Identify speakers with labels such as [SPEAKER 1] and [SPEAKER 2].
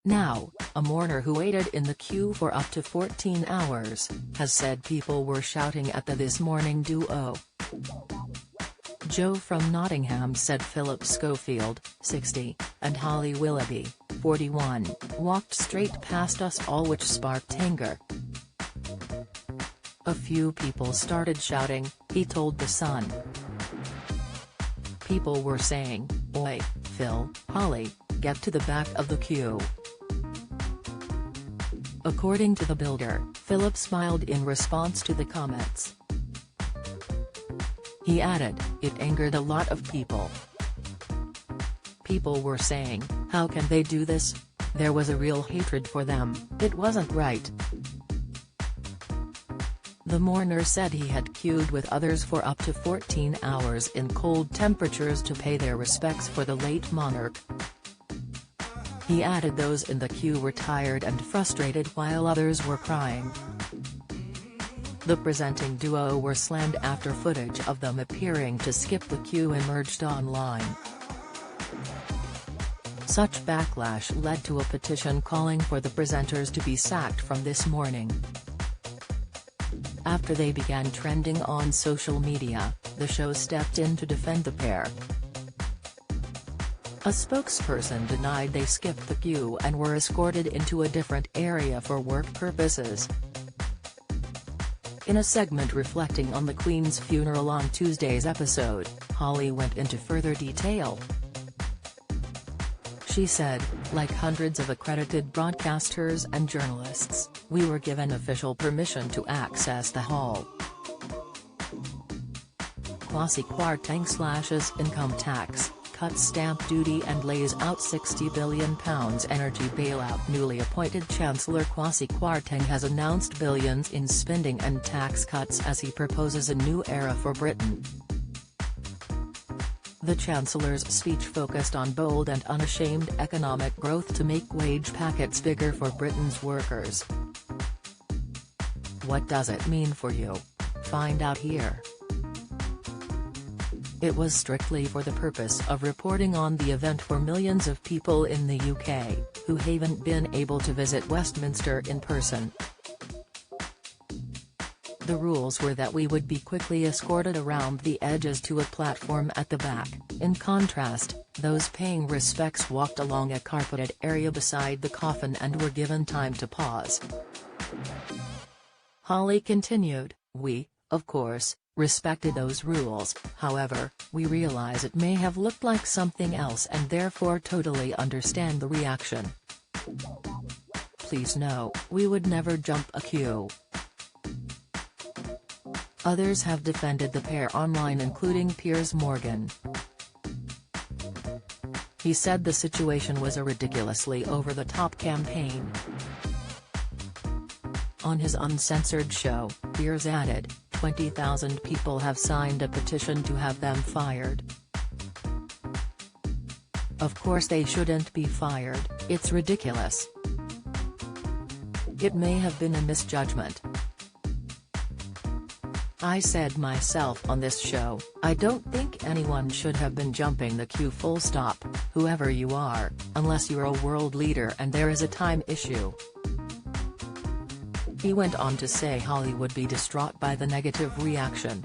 [SPEAKER 1] Now, a mourner who waited in the queue for up to 14 hours, has said people were shouting at the This Morning duo. Joe from Nottingham said Philip Schofield, 60, and Holly Willoughby, 41, walked straight past us all, which sparked anger. A few people started shouting, he told The Sun. People were saying, "Oi, Phil, Holly, get to the back of the queue." According to the builder, Philip smiled in response to the comments. He added, "It angered a lot of people. People were saying, how can they do this? There was a real hatred for them, it wasn't right." The mourner said he had queued with others for up to 14 hours in cold temperatures to pay their respects for the late monarch. He added those in the queue were tired and frustrated while others were crying. The presenting duo were slammed after footage of them appearing to skip the queue emerged online. Such backlash led to a petition calling for the presenters to be sacked from This Morning. After they began trending on social media, the show stepped in to defend the pair. A spokesperson denied they skipped the queue and were escorted into a different area for work purposes. In a segment reflecting on the Queen's funeral on Tuesday's episode, Holly went into further detail. She said, "Like hundreds of accredited broadcasters and journalists, we were given official permission to access the hall. Kwasi Kwarteng slashes income tax, cuts stamp duty and lays out £60 billion energy bailout." Newly appointed Chancellor Kwasi Kwarteng has announced billions in spending and tax cuts as he proposes a new era for Britain. The Chancellor's speech focused on bold and unashamed economic growth to make wage packets bigger for Britain's workers. What does it mean for you? Find out here. It was strictly for the purpose of reporting on the event for millions of people in the UK, who haven't been able to visit Westminster in person. The rules were that we would be quickly escorted around the edges to a platform at the back. In contrast, those paying respects walked along a carpeted area beside the coffin and were given time to pause. Holly continued, "We, of course, respected those rules, however, we realize it may have looked like something else and therefore totally understand the reaction. Please know, we would never jump a queue." Others have defended the pair online, including Piers Morgan. He said the situation was a ridiculously over-the-top campaign. On his uncensored show, Piers added, 20,000 people have signed a petition to have them fired. Of course they shouldn't be fired, it's ridiculous. It may have been a misjudgment. I said myself on this show, I don't think anyone should have been jumping the queue full stop, whoever you are, unless you're a world leader and there is a time issue. He went on to say Holly would be distraught by the negative reaction.